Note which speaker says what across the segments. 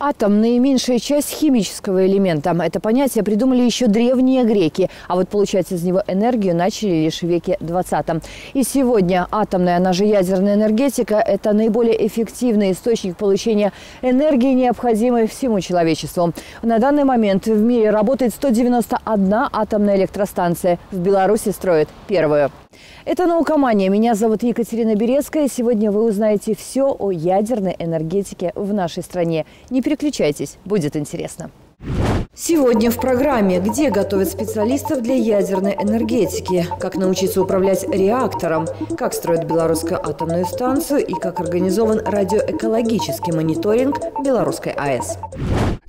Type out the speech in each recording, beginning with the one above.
Speaker 1: Атом – наименьшая часть химического элемента. Это понятие придумали еще древние греки. А вот получать из него энергию начали лишь в веке 20. И сегодня атомная, она же ядерная энергетика – это наиболее эффективный источник получения энергии, необходимой всему человечеству. На данный момент в мире работает 191 атомная электростанция. В Беларуси строят первую. Это «Наукомания». Меня зовут Екатерина Берецкая. И сегодня вы узнаете все о ядерной энергетике в нашей стране. Не переключайтесь, будет интересно. Сегодня в программе, где готовят специалистов для ядерной энергетики, как научиться управлять реактором, как строят белорусскую атомную станцию и как организован радиоэкологический мониторинг Белорусской АЭС.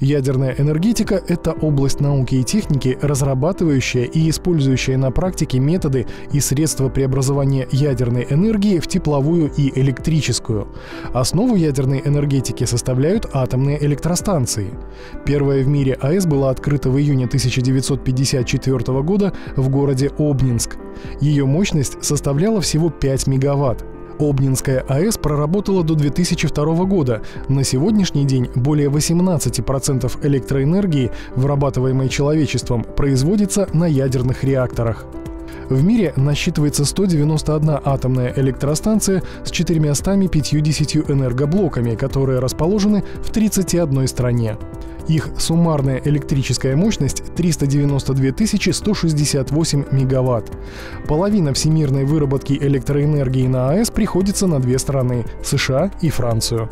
Speaker 2: Ядерная энергетика – это область науки и техники, разрабатывающая и использующая на практике методы и средства преобразования ядерной энергии в тепловую и электрическую. Основу ядерной энергетики составляют атомные электростанции. Первая в мире АЭС была открыта в июне 1954 года в городе Обнинск. Ее мощность составляла всего 5 мегаватт. Обнинская АЭС проработала до 2002 года. На сегодняшний день более 18% электроэнергии, вырабатываемой человечеством, производится на ядерных реакторах. В мире насчитывается 191 атомная электростанция с 450 энергоблоками, которые расположены в 31 стране. Их суммарная электрическая мощность – 392 168 мегаватт. Половина всемирной выработки электроэнергии на АЭС приходится на две страны – США и Францию.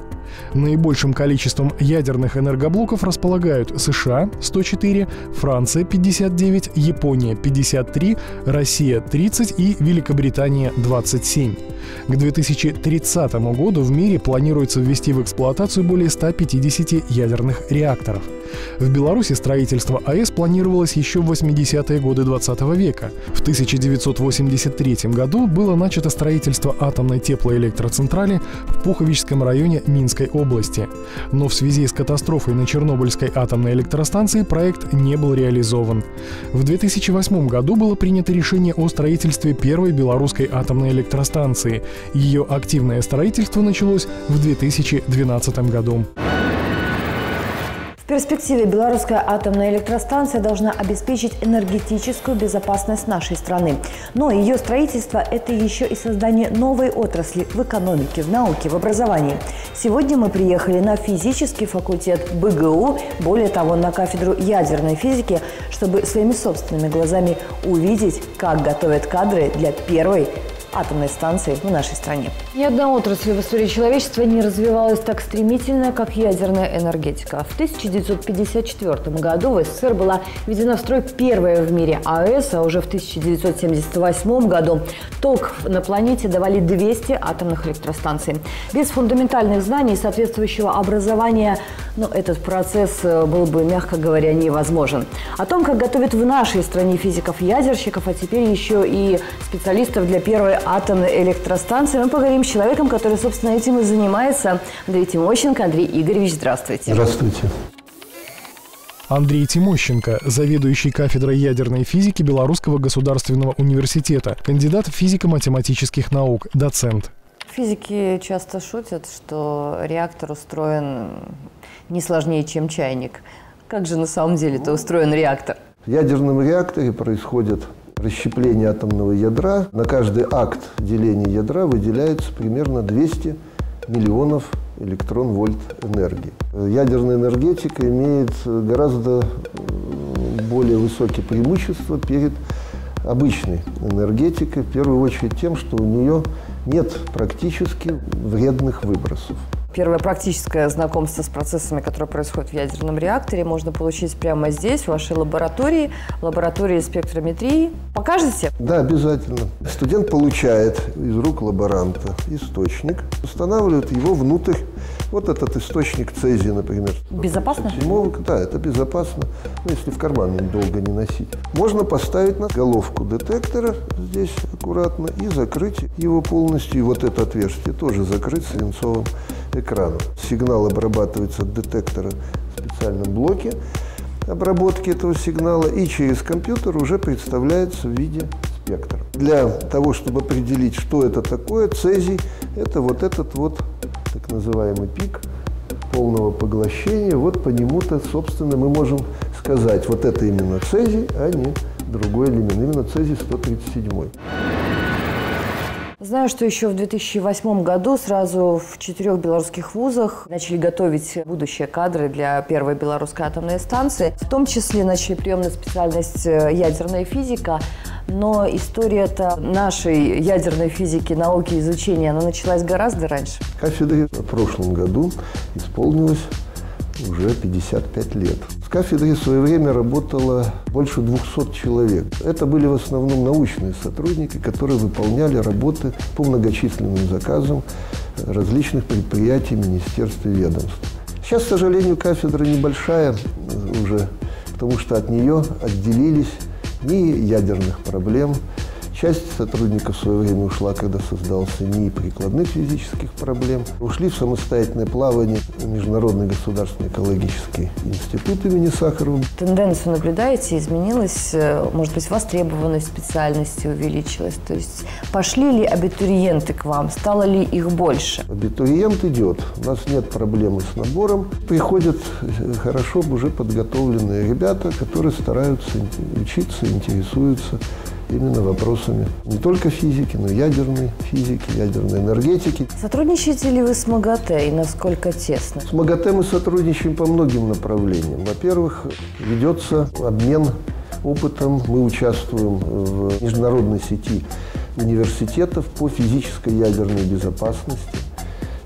Speaker 2: Наибольшим количеством ядерных энергоблоков располагают США – 104, Франция – 59, Япония – 53, Россия – 30 и Великобритания – 27. К 2030 году в мире планируется ввести в эксплуатацию более 150 ядерных реакторов. В Беларуси строительство АЭС планировалось еще в 80-е годы 20 века. В 1983 году было начато строительство атомной теплоэлектроцентрали в Пуховичском районе Минской области. Но в связи с катастрофой на Чернобыльской атомной электростанции проект не был реализован. В 2008 году было принято решение о строительстве первой белорусской атомной электростанции. Ее активное строительство началось в 2012 году.
Speaker 1: В перспективе белорусская атомная электростанция должна обеспечить энергетическую безопасность нашей страны. Но ее строительство – это еще и создание новой отрасли в экономике, в науке, в образовании. Сегодня мы приехали на физический факультет БГУ, более того, на кафедру ядерной физики, чтобы своими собственными глазами увидеть, как готовят кадры для первой атомной станции в нашей стране. Ни одна отрасль в истории человечества не развивалась так стремительно, как ядерная энергетика. В 1954 году в СССР была введена в строй первая в мире АЭС, а уже в 1978 году ток на планете давали 200 атомных электростанций. Без фундаментальных знаний и соответствующего образования этот процесс был бы, мягко говоря, невозможен. О том, как готовят в нашей стране физиков-ядерщиков, а теперь еще и специалистов для первой атомной электростанции, мы поговорим с человеком, который, собственно, этим и занимается. Андрей Тимощенко. Андрей Игоревич, здравствуйте.
Speaker 3: Здравствуйте.
Speaker 2: Андрей Тимощенко, заведующий кафедрой ядерной физики Белорусского государственного университета, кандидат физико-математических наук, доцент.
Speaker 1: Физики часто шутят, что реактор устроен не сложнее, чем чайник. Как же на самом деле-то устроен реактор?
Speaker 3: В ядерном реакторе происходит расщепление атомного ядра. На каждый акт деления ядра выделяется примерно 200 миллионов электрон-вольт энергии. Ядерная энергетика имеет гораздо более высокие преимущества перед обычной энергетикой, в первую очередь тем, что у нее нет практически вредных выбросов.
Speaker 1: Первое практическое знакомство с процессами, которые происходят в ядерном реакторе, можно получить прямо здесь, в вашей лаборатории, лаборатории спектрометрии. Покажете?
Speaker 3: Да, обязательно. Студент получает из рук лаборанта источник, устанавливает его внутрь. Вот этот источник цезия, например.
Speaker 1: Безопасно?
Speaker 3: Да, это безопасно, если в карман долго не носить. Можно поставить на головку детектора здесь аккуратно и закрыть его полностью. И вот это отверстие тоже закрыть свинцовым экраном. Сигнал обрабатывается от детектора в специальном блоке обработки этого сигнала и через компьютер уже представляется в виде спектра. Для того, чтобы определить, что это такое, цезий – это вот этот вот так называемый пик полного поглощения, вот по нему-то, собственно, мы можем сказать, вот это именно цезий, а не другой элемент, именно цезий-137.
Speaker 1: Знаю, что еще в 2008 году сразу в 4 белорусских вузах начали готовить будущие кадры для первой белорусской атомной станции. В том числе начали приемную специальность ядерная физика. Но история-то нашей ядерной физики, науки, изучения, она началась гораздо раньше.
Speaker 3: Кафедре в прошлом году исполнилось уже 55 лет. В кафедре в свое время работало больше 200 человек. Это были в основном научные сотрудники, которые выполняли работы по многочисленным заказам различных предприятий, министерств и ведомств. Сейчас, к сожалению, кафедра небольшая уже, потому что от нее отделились НИИ ядерных проблем. Часть сотрудников в свое время ушла, когда создался НИИ прикладных физических проблем. Ушли в самостоятельное плавание Международный государственный экологический институт имени Сахарова.
Speaker 1: Тенденцию наблюдаете? Изменилась? Может быть, востребованность специальности увеличилась? То есть пошли ли абитуриенты к вам? Стало ли их больше?
Speaker 3: Абитуриент идет. У нас нет проблемы с набором. Приходят хорошо уже подготовленные ребята, которые стараются учиться, интересуются именно вопросами не только физики, но и ядерной физики, ядерной энергетики.
Speaker 1: Сотрудничаете ли вы с МАГАТЭ и насколько тесно?
Speaker 3: С МАГАТЭ мы сотрудничаем по многим направлениям. Во-первых, ведется обмен опытом. Мы участвуем в международной сети университетов по физической ядерной безопасности.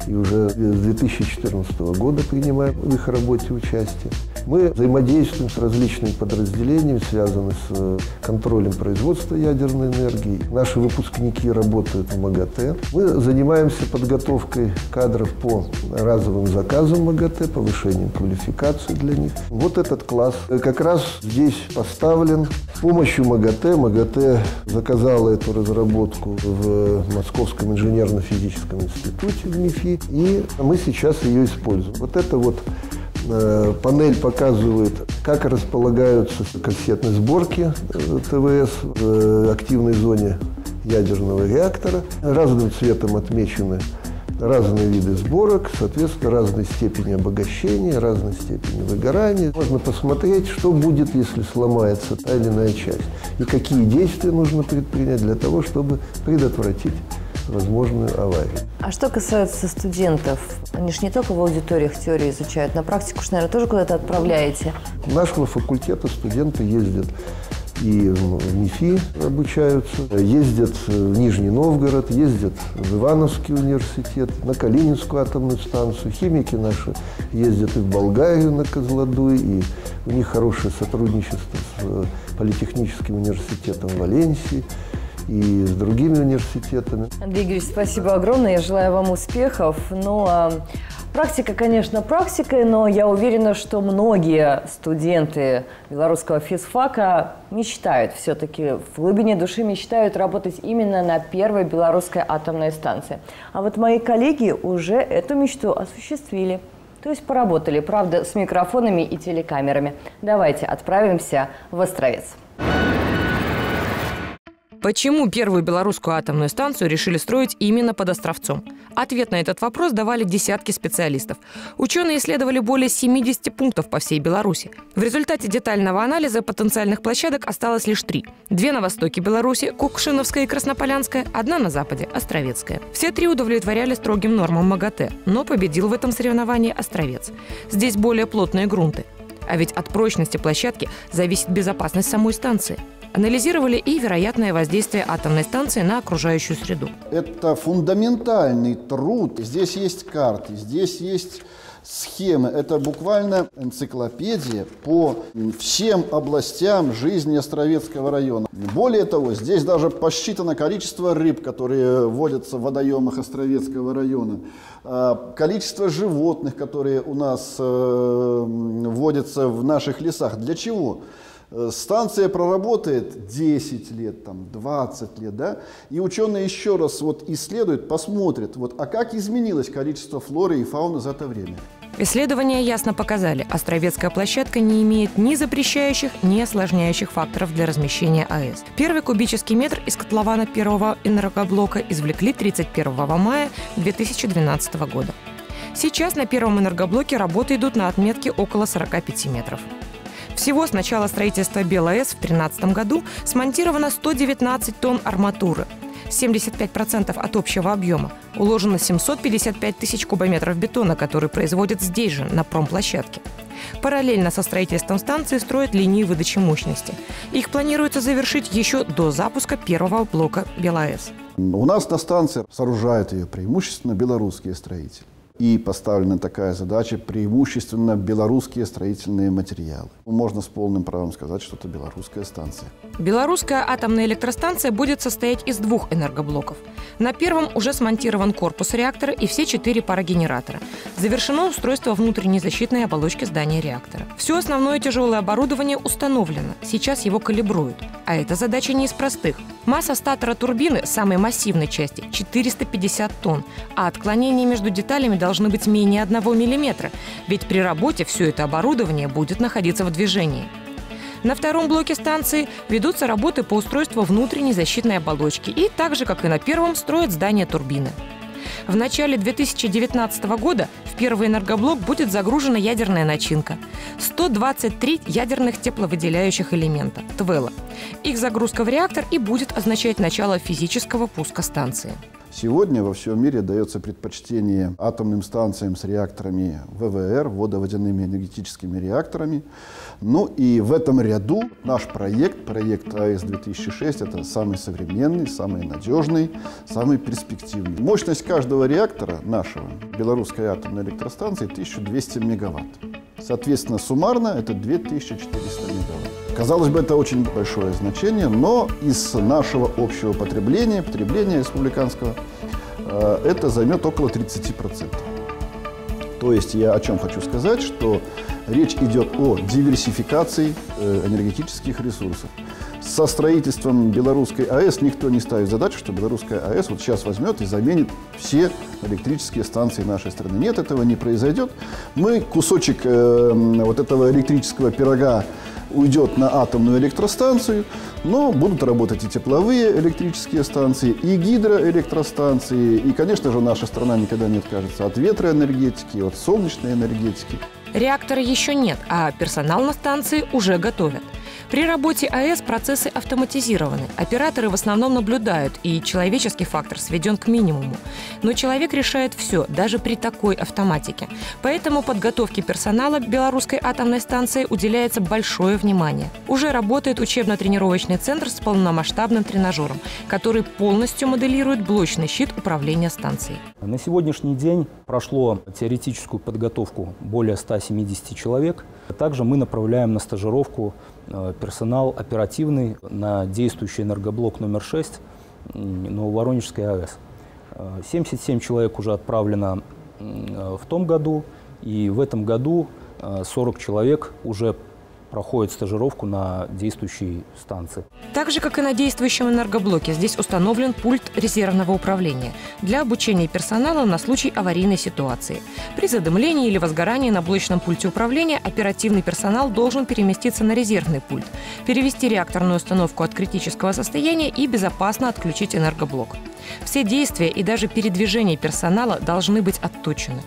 Speaker 3: И уже с 2014 года принимаем в их работе участие. Мы взаимодействуем с различными подразделениями, связанными с контролем производства ядерной энергии. Наши выпускники работают в МАГАТЭ. Мы занимаемся подготовкой кадров по разовым заказам МАГАТЭ, повышением квалификации для них. Вот этот класс как раз здесь поставлен. С помощью МАГАТЭ. МАГАТЭ заказала эту разработку в Московском инженерно-физическом институте в МИФИ, и мы сейчас ее используем. Вот это вот панель показывает, как располагаются кассетные сборки ТВС в активной зоне ядерного реактора. Разным цветом отмечены разные виды сборок, соответственно, разной степени обогащения, разной степени выгорания. Можно посмотреть, что будет, если сломается та или иная часть, и какие действия нужно предпринять для того, чтобы предотвратить возможную аварию.
Speaker 1: А что касается студентов, они же не только в аудиториях теорию изучают, на практику, наверное, тоже куда-то отправляете?
Speaker 3: У нашего факультета студенты ездят и в МИФИ обучаются, ездят в Нижний Новгород, ездят в Ивановский университет, на Калининскую атомную станцию. Химики наши ездят и в Болгарию на Козлодуй, и у них хорошее сотрудничество с Политехническим университетом Валенсии и с другими университетами.
Speaker 1: Андрей Игоревич, спасибо огромное. Я желаю вам успехов. Практика, конечно, практикой, но я уверена, что многие студенты белорусского физфака мечтают, все-таки в глубине души мечтают работать именно на первой белорусской атомной станции. А вот мои коллеги уже эту мечту осуществили. То есть поработали, правда, с микрофонами и телекамерами. Давайте отправимся в Островец.
Speaker 4: Почему первую белорусскую атомную станцию решили строить именно под Островцом? Ответ на этот вопрос давали десятки специалистов. Ученые исследовали более 70 пунктов по всей Беларуси. В результате детального анализа потенциальных площадок осталось лишь 3. 2 на востоке Беларуси – Кукшиновская и Краснополянская, 1 на западе – Островецкая. Все 3 удовлетворяли строгим нормам МАГАТЭ, но победил в этом соревновании Островец. Здесь более плотные грунты. А ведь от прочности площадки зависит безопасность самой станции. Анализировали и вероятное воздействие атомной станции на окружающую среду.
Speaker 5: Это фундаментальный труд. Здесь есть карты, здесь есть схемы. Это буквально энциклопедия по всем областям жизни Островецкого района. Более того, здесь даже посчитано количество рыб, которые водятся в водоемах Островецкого района, количество животных, которые у нас водятся в наших лесах. Для чего? Станция проработает 10 лет, 20 лет, да? И ученые еще раз исследуют, посмотрят, а как изменилось количество флоры и фауны за это время.
Speaker 4: Исследования ясно показали, Островецкая площадка не имеет ни запрещающих, ни осложняющих факторов для размещения АЭС. Первый кубический метр из котлована первого энергоблока извлекли 31 мая 2012 года. Сейчас на первом энергоблоке работы идут на отметке около 45 метров. Всего с начала строительства БелАЭС в 2013 году смонтировано 119 тонн арматуры, 75% от общего объема. Уложено 755 тысяч кубометров бетона, который производят здесь же, на промплощадке. Параллельно со строительством станции строят линии выдачи мощности. Их планируется завершить еще до запуска первого блока БелАЭС.
Speaker 5: У нас на станции сооружают ее преимущественно белорусские строители. И поставлена такая задача: преимущественно белорусские строительные материалы. Можно с полным правом сказать, что это белорусская станция.
Speaker 4: Белорусская атомная электростанция будет состоять из двух энергоблоков. На первом уже смонтирован корпус реактора и все 4 парогенератора. Завершено устройство внутренней защитной оболочки здания реактора. Все основное тяжелое оборудование установлено. Сейчас его калибруют. А эта задача не из простых. Масса статора турбины, самой массивной части, 450 тонн, а отклонения между деталями должны быть менее 1 миллиметра, ведь при работе все это оборудование будет находиться в движении. На втором блоке станции ведутся работы по устройству внутренней защитной оболочки и, так же, как и на первом, строят здание турбины. В начале 2019 года в первый энергоблок будет загружена ядерная начинка – 123 ядерных тепловыделяющих элемента – ТВЭЛа. Их загрузка в реактор и будет означать начало физического пуска станции.
Speaker 5: Сегодня во всем мире дается предпочтение атомным станциям с реакторами ВВР, водоводяными энергетическими реакторами. Ну и в этом ряду наш проект АЭС-2006, это самый современный, самый надежный, самый перспективный. Мощность каждого реактора нашего, белорусской атомной электростанции, 1200 мегаватт. Соответственно, суммарно это 2400 мегаватт. Казалось бы, это очень большое значение, но из нашего общего потребления республиканского, это займет около 30%. То есть я о чем хочу сказать, что речь идет о диверсификации энергетических ресурсов. Со строительством белорусской АЭС никто не ставит задачу, что белорусская АЭС вот сейчас возьмет и заменит все электрические станции нашей страны. Нет, этого не произойдет. Мы кусочек вот этого электрического пирога уйдет на атомную электростанцию, но будут работать и тепловые электрические станции, и гидроэлектростанции. И, конечно же, наша страна никогда не откажется от ветроэнергетики, от солнечной энергетики.
Speaker 4: Реактора еще нет, а персонал на станции уже готовят. При работе АЭС процессы автоматизированы. Операторы в основном наблюдают, и человеческий фактор сведен к минимуму. Но человек решает все, даже при такой автоматике. Поэтому подготовке персонала белорусской атомной станции уделяется большое внимание. Уже работает учебно-тренировочный центр с полномасштабным тренажером, который полностью моделирует блочный щит управления станцией.
Speaker 6: На сегодняшний день прошло теоретическую подготовку более 170 человек. Также мы направляем на стажировку персонал оперативный на действующий энергоблок номер 6 Нововоронежской АЭС. 77 человек уже отправлено в том году, и в этом году 40 человек уже проходит стажировку на действующей станции.
Speaker 4: Так же, как и на действующем энергоблоке, здесь установлен пульт резервного управления для обучения персонала на случай аварийной ситуации. При задымлении или возгорании на блочном пульте управления оперативный персонал должен переместиться на резервный пульт, перевести реакторную установку от критического состояния и безопасно отключить энергоблок. Все действия и даже передвижение персонала должны быть отточены.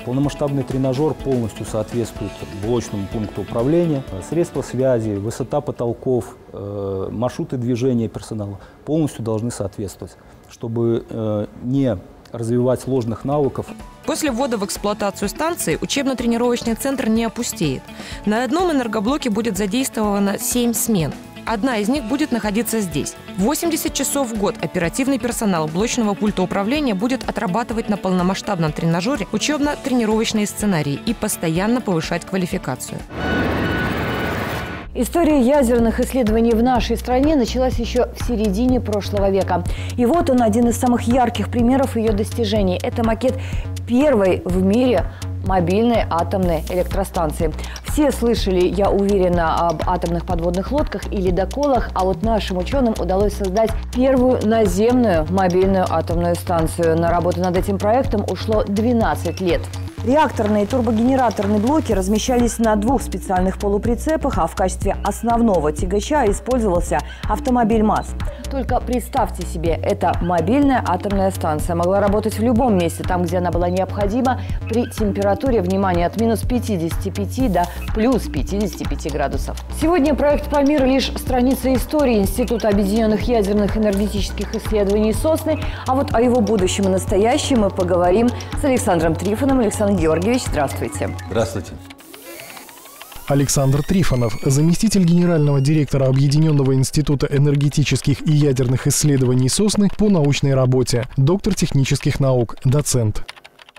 Speaker 6: Полномасштабный тренажер полностью соответствует блочному пункту управления. Средства связи, высота потолков, маршруты движения персонала полностью должны соответствовать, чтобы не развивать сложных навыков.
Speaker 4: После ввода в эксплуатацию станции учебно-тренировочный центр не опустеет. На одном энергоблоке будет задействовано 7 смен. Одна из них будет находиться здесь. 80 часов в год оперативный персонал блочного пульта управления будет отрабатывать на полномасштабном тренажере учебно-тренировочные сценарии и постоянно повышать квалификацию.
Speaker 1: История ядерных исследований в нашей стране началась еще в середине прошлого века. И вот он, один из самых ярких примеров ее достижений. Это макет первой в мире мобильной атомной электростанции. Все слышали, я уверена, об атомных подводных лодках и ледоколах, а вот нашим ученым удалось создать первую наземную мобильную атомную станцию. На работу над этим проектом ушло 12 лет. Реакторные и турбогенераторные блоки размещались на двух специальных полуприцепах, а в качестве основного тягача использовался автомобиль МАЗ. Только представьте себе, эта мобильная атомная станция могла работать в любом месте, там, где она была необходима, при температуре, внимание, от минус 55 до плюс 55 градусов. Сегодня проект «Памир» лишь страница истории Института объединенных ядерных энергетических исследований «Сосны», а вот о его будущем и настоящем мы поговорим с Александром Трифоновым. Александр Георгиевич, здравствуйте.
Speaker 7: Здравствуйте.
Speaker 2: Александр Трифонов, заместитель генерального директора Объединенного института энергетических и ядерных исследований «Сосны» по научной работе, доктор технических наук, доцент.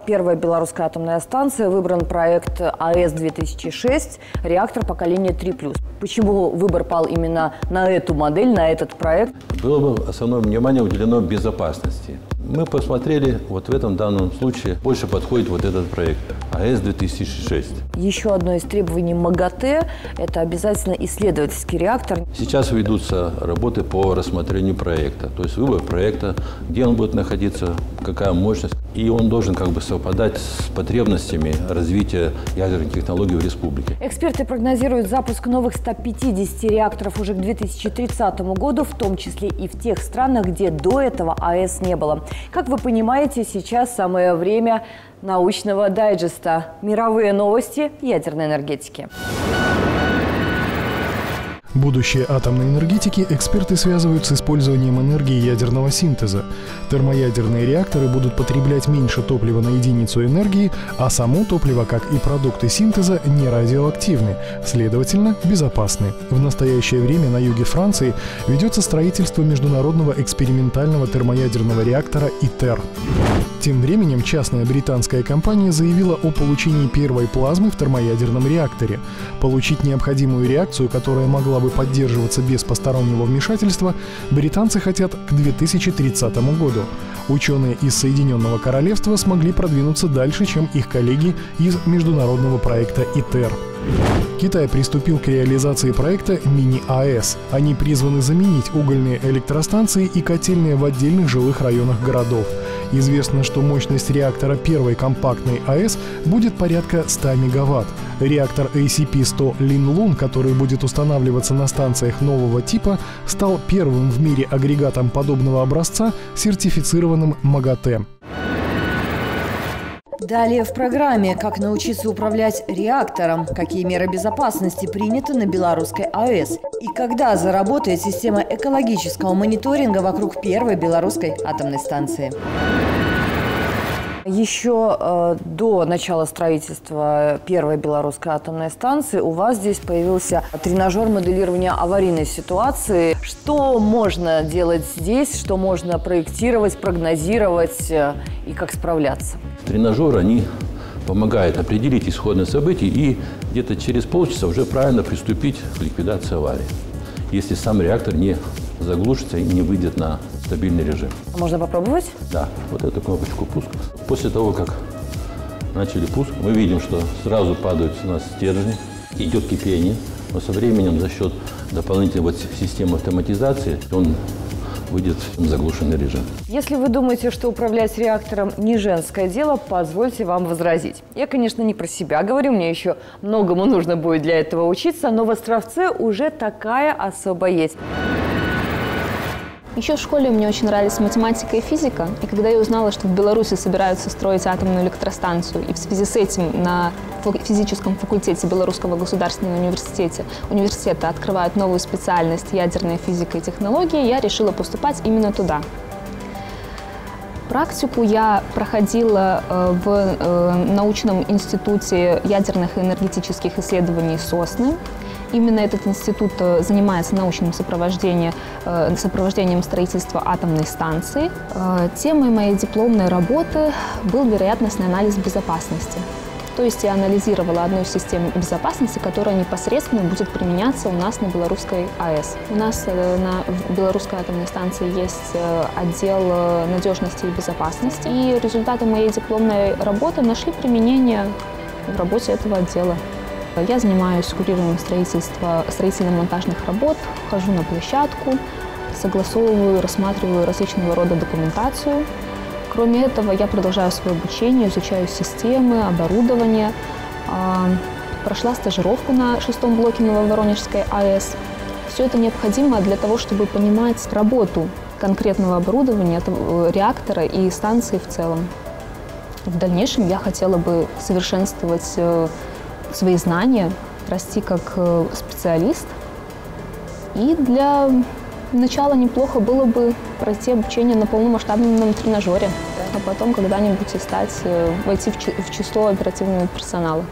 Speaker 1: Первая белорусская атомная станция, выбран проект АЭС-2006, реактор поколения 3+. Почему выбор пал именно на эту модель, на этот проект?
Speaker 7: Было бы основное внимание уделено безопасности. Мы посмотрели, вот в этом данном случае больше подходит вот этот проект АЭС-2006.
Speaker 1: Еще одно из требований МАГАТЭ – это обязательно исследовательский реактор.
Speaker 7: Сейчас ведутся работы по рассмотрению проекта, то есть выбор проекта, где он будет находиться, какая мощность. И он должен как бы совпадать с потребностями развития ядерных технологий в республике.
Speaker 1: Эксперты прогнозируют запуск новых 150 реакторов уже к 2030 году, в том числе и в тех странах, где до этого АЭС не было. Как вы понимаете, сейчас самое время научного дайджеста. Мировые новости ядерной энергетики.
Speaker 2: Будущее атомной энергетики эксперты связывают с использованием энергии ядерного синтеза. Термоядерные реакторы будут потреблять меньше топлива на единицу энергии, а само топливо, как и продукты синтеза, не радиоактивны, следовательно, безопасны. В настоящее время на юге Франции ведется строительство международного экспериментального термоядерного реактора ИТЕР. Тем временем частная британская компания заявила о получении первой плазмы в термоядерном реакторе. Получить необходимую реакцию, которая могла бы поддерживаться без постороннего вмешательства, британцы хотят к 2030 году. Ученые из Соединенного Королевства смогли продвинуться дальше, чем их коллеги из международного проекта ИТЕР. Китай приступил к реализации проекта «Мини-АЭС». Они призваны заменить угольные электростанции и котельные в отдельных жилых районах городов. Известно, что мощность реактора первой компактной АЭС будет порядка 100 мегаватт. Реактор ACP-100 Линлун, который будет устанавливаться на станциях нового типа, стал первым в мире агрегатом подобного образца, сертифицированным МАГАТЭ.
Speaker 1: Далее в программе «Как научиться управлять реактором», какие меры безопасности приняты на белорусской АЭС и когда заработает система экологического мониторинга вокруг первой белорусской атомной станции. Еще до начала строительства первой белорусской атомной станции у вас здесь появился тренажер моделирования аварийной ситуации. Что можно делать здесь, что можно проектировать, прогнозировать и как справляться?
Speaker 7: Тренажеры, они помогают определить исходные события и где-то через полчаса уже правильно приступить к ликвидации аварии, если сам реактор не заглушится и не выйдет на стабильный режим.
Speaker 1: Можно попробовать?
Speaker 7: Да, вот эту кнопочку пуск. После того, как начали пуск, мы видим, что сразу падают у нас стержни, идет кипение, но со временем за счет дополнительной системы автоматизации он выйдет в заглушенный режим.
Speaker 1: Если вы думаете, что управлять реактором не женское дело, позвольте вам возразить. Я, конечно, не про себя говорю, мне еще многому нужно будет для этого учиться, но в Островце уже такая особа есть.
Speaker 8: Еще в школе мне очень нравились математика и физика, и когда я узнала, что в Беларуси собираются строить атомную электростанцию, и в связи с этим на физическом факультете Белорусского государственного университета открывают новую специальность ядерная физика и технологии, я решила поступать именно туда. Практику я проходила в научном институте ядерных и энергетических исследований «Сосны». Именно этот институт занимается научным сопровождением строительства атомной станции. Темой моей дипломной работы был вероятностный анализ безопасности. То есть я анализировала одну систему безопасности, которая непосредственно будет применяться у нас на белорусской АЭС. У нас на белорусской атомной станции есть отдел надежности и безопасности. И результаты моей дипломной работы нашли применение в работе этого отдела. Я занимаюсь курированием строительно-монтажных работ, хожу на площадку, согласовываю, рассматриваю различного рода документацию. Кроме этого, я продолжаю свое обучение, изучаю системы, оборудование. Прошла стажировку на 6-м блоке Нововоронежской АЭС. Все это необходимо для того, чтобы понимать работу конкретного оборудования, реактора и станции в целом. В дальнейшем я хотела бы совершенствовать свои знания, расти как специалист. И для начала неплохо было бы пройти обучение на полномасштабном тренажере, а потом когда-нибудь войти в число оперативного персонала.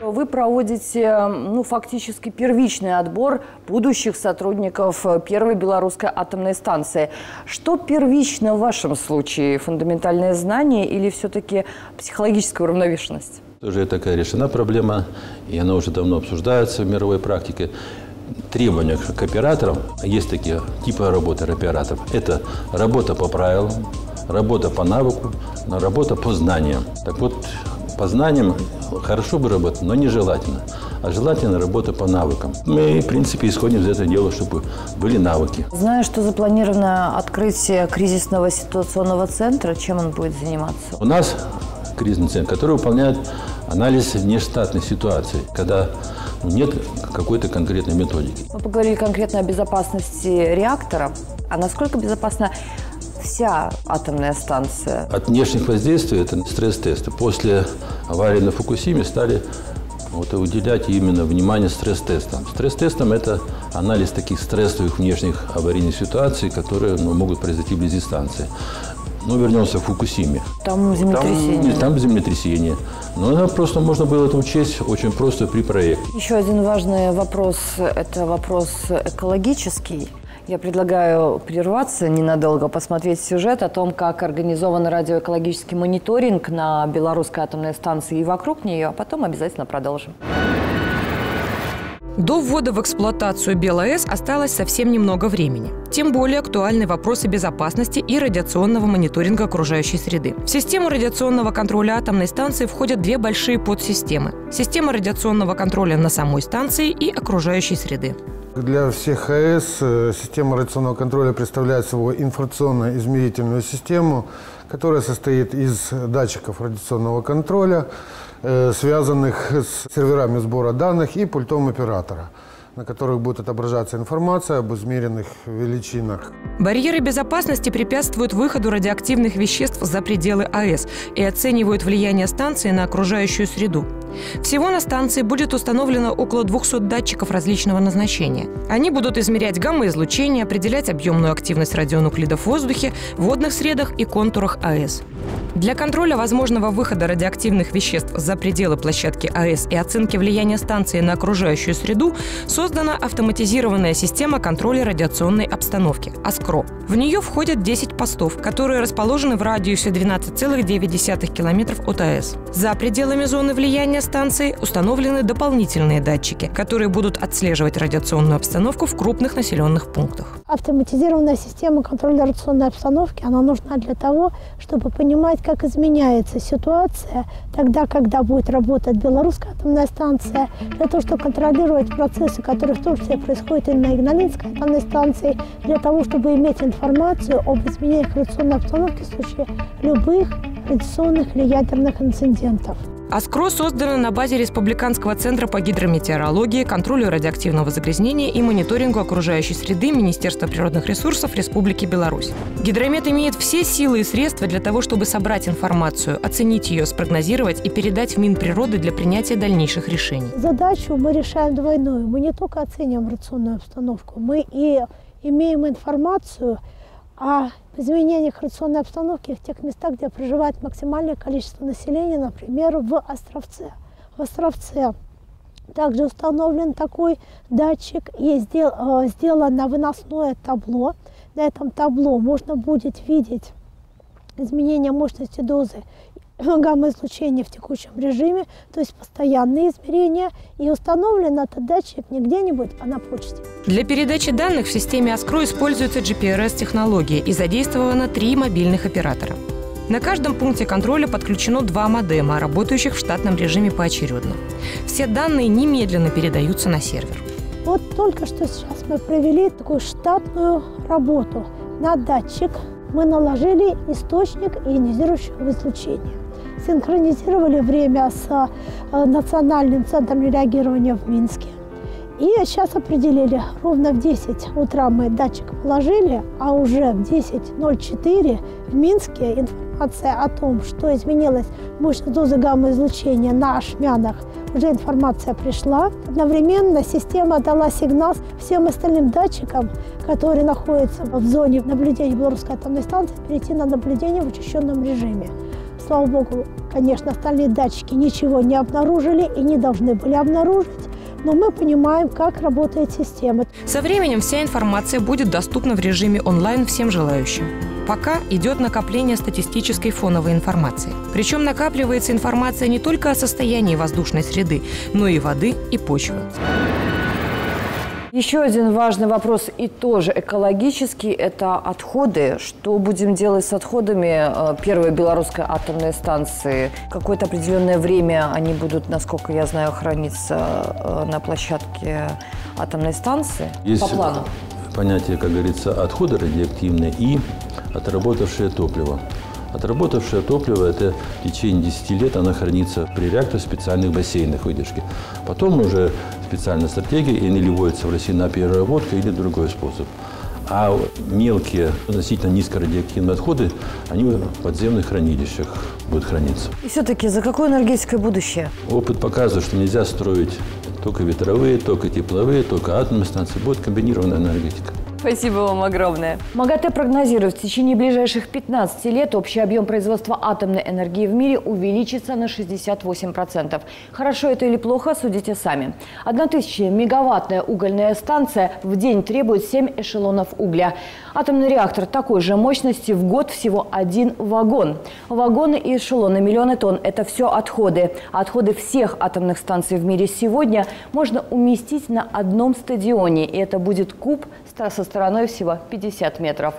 Speaker 1: Вы проводите, фактически первичный отбор будущих сотрудников первой белорусской атомной станции. Что первично в вашем случае? Фундаментальные знания или все-таки психологическая уравновешенность?
Speaker 7: Тоже такая решена проблема, и она уже давно обсуждается в мировой практике. Требования к операторам, есть такие типы работы операторов. Это работа по правилам, работа по навыку, работа по знаниям. Так вот, по знаниям хорошо бы работать, но нежелательно. А желательно работа по навыкам. Мы, в принципе, исходим из этого дела, чтобы были навыки.
Speaker 1: Знаю, что запланировано открытие кризисного ситуационного центра. Чем он будет заниматься?
Speaker 7: У нас кризисный центр, который выполняет анализ внештатной ситуации, когда нет какой-то конкретной методики.
Speaker 1: Мы поговорили конкретно о безопасности реактора. А насколько безопасна вся атомная станция?
Speaker 7: От внешних воздействий это стресс-тесты. После аварии на Фукусиме стали уделять именно внимание стресс-тестам. Стресс-тестам – это анализ таких стрессовых внешних аварийных ситуаций, которые могут произойти вблизи станции. Вернемся в Фукусиме.
Speaker 1: Там землетрясение.
Speaker 7: Там землетрясение. Но просто можно было это учесть очень просто при проекте.
Speaker 1: Еще один важный вопрос – это вопрос экологический. Я предлагаю прерваться ненадолго, посмотреть сюжет о том, как организован радиоэкологический мониторинг на белорусской атомной станции и вокруг нее, а потом обязательно продолжим.
Speaker 4: До ввода в эксплуатацию БелАЭС осталось совсем немного времени. Тем более актуальны вопросы безопасности и радиационного мониторинга окружающей среды. В систему радиационного контроля атомной станции входят две большие подсистемы. Система радиационного контроля на самой станции и окружающей среды.
Speaker 9: Для всех АЭС система радиационного контроля представляет собой информационно-измерительную систему, которая состоит из датчиков радиационного контроля, связанных с серверами сбора данных и пультом оператора, на которых будет отображаться информация об измеренных величинах.
Speaker 4: Барьеры безопасности препятствуют выходу радиоактивных веществ за пределы АЭС и оценивают влияние станции на окружающую среду. Всего на станции будет установлено около 200 датчиков различного назначения. Они будут измерять гамма-излучение, определять объемную активность радионуклидов в воздухе, водных средах и контурах АЭС. Для контроля возможного выхода радиоактивных веществ за пределы площадки АЭС и оценки влияния станции на окружающую среду создана автоматизированная система контроля радиационной обстановки – АСКРО. В нее входят 10 постов, которые расположены в радиусе 12,9 километров от АЭС. За пределами зоны влияния станции установлены дополнительные датчики, которые будут отслеживать радиационную обстановку в крупных населенных пунктах.
Speaker 10: Автоматизированная система контроля радиационной обстановки, она нужна для того, чтобы понимать, как изменяется ситуация тогда, когда будет работать белорусская атомная станция, для того, чтобы контролировать процессы, которые в том числе происходят и на Игналинской атомной станции, для того, чтобы иметь информацию об изменениях радиационной обстановки в случае любых радиационных или ядерных инцидентов.
Speaker 4: АСКРО создано на базе Республиканского центра по гидрометеорологии, контролю радиоактивного загрязнения и мониторингу окружающей среды Министерства природных ресурсов Республики Беларусь. Гидромет имеет все силы и средства для того, чтобы собрать информацию, оценить ее, спрогнозировать и передать в Минприроды для принятия дальнейших решений.
Speaker 10: Задачу мы решаем двойную. Мы не только оцениваем радиационную обстановку, мы и имеем информацию о изменениях радиационной обстановки в тех местах, где проживает максимальное количество населения, например, в Островце. В Островце также установлен такой датчик, и сделано выносное табло. На этом табло можно будет видеть изменение мощности дозы гамма-излучения в текущем режиме, то есть постоянные измерения, и установлен этот датчик не где-нибудь, а на почте.
Speaker 4: Для передачи данных в системе АСКРО используется GPRS-технология и задействовано 3 мобильных оператора. На каждом пункте контроля подключено 2 модема, работающих в штатном режиме поочередно. Все данные немедленно передаются на сервер.
Speaker 10: Вот только что сейчас мы провели такую штатную работу на датчик мы наложили источник ионизирующего излучения. Синхронизировали время с Национальным центром реагирования в Минске. И сейчас определили, ровно в 10 утра мы датчик положили, а уже в 10:04 в Минске информация о том, что изменилась мощность дозы гамма-излучения на ошмянах, уже информация пришла. Одновременно система дала сигнал всем остальным датчикам, которые находятся в зоне наблюдения Белорусской атомной станции, перейти на наблюдение в учащенном режиме. Слава богу, конечно, остальные датчики ничего не обнаружили и не должны были обнаружить. Но мы понимаем, как работает система.
Speaker 4: Со временем вся информация будет доступна в режиме онлайн всем желающим. Пока идет накопление статистической фоновой информации. Причем накапливается информация не только о состоянии воздушной среды, но и воды и почвы.
Speaker 1: Еще один важный вопрос, и тоже экологический, это отходы. Что будем делать с отходами первой белорусской атомной станции? Какое-то определенное время они будут, насколько я знаю, храниться на площадке атомной станции?
Speaker 7: Есть
Speaker 1: по плану.
Speaker 7: Понятие, как говорится, отходы радиоактивные и отработавшее топливо. Отработавшее топливо – это в течение 10 лет оно хранится при реакторах в специальных бассейнах выдержки. Потом уже специальная стратегия, и они ливаются в России на переработку или другой способ. А мелкие, относительно низкорадиоактивные отходы, они в подземных хранилищах будут храниться.
Speaker 1: И все-таки за какое энергетическое будущее?
Speaker 7: Опыт показывает, что нельзя строить только ветровые, только тепловые, только атомные станции. Будет комбинированная энергетика.
Speaker 1: Спасибо вам огромное. МАГАТЭ прогнозирует, в течение ближайших 15 лет общий объем производства атомной энергии в мире увеличится на 68%. Хорошо это или плохо, судите сами. 1000-мегаваттная угольная станция в день требует 7 эшелонов угля. Атомный реактор такой же мощности в год всего 1 вагон. Вагоны и эшелоны, миллионы тонн – это все отходы. Отходы всех атомных станций в мире сегодня можно уместить на одном стадионе. И это будет куб со стороной всего 50 метров.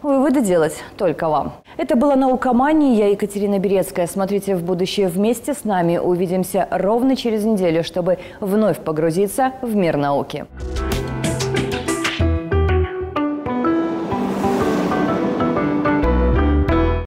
Speaker 1: Выводы делать только вам. Это была «Наукомания». Я Екатерина Берецкая. Смотрите в будущее вместе с нами. Увидимся ровно через неделю, чтобы вновь погрузиться в мир науки.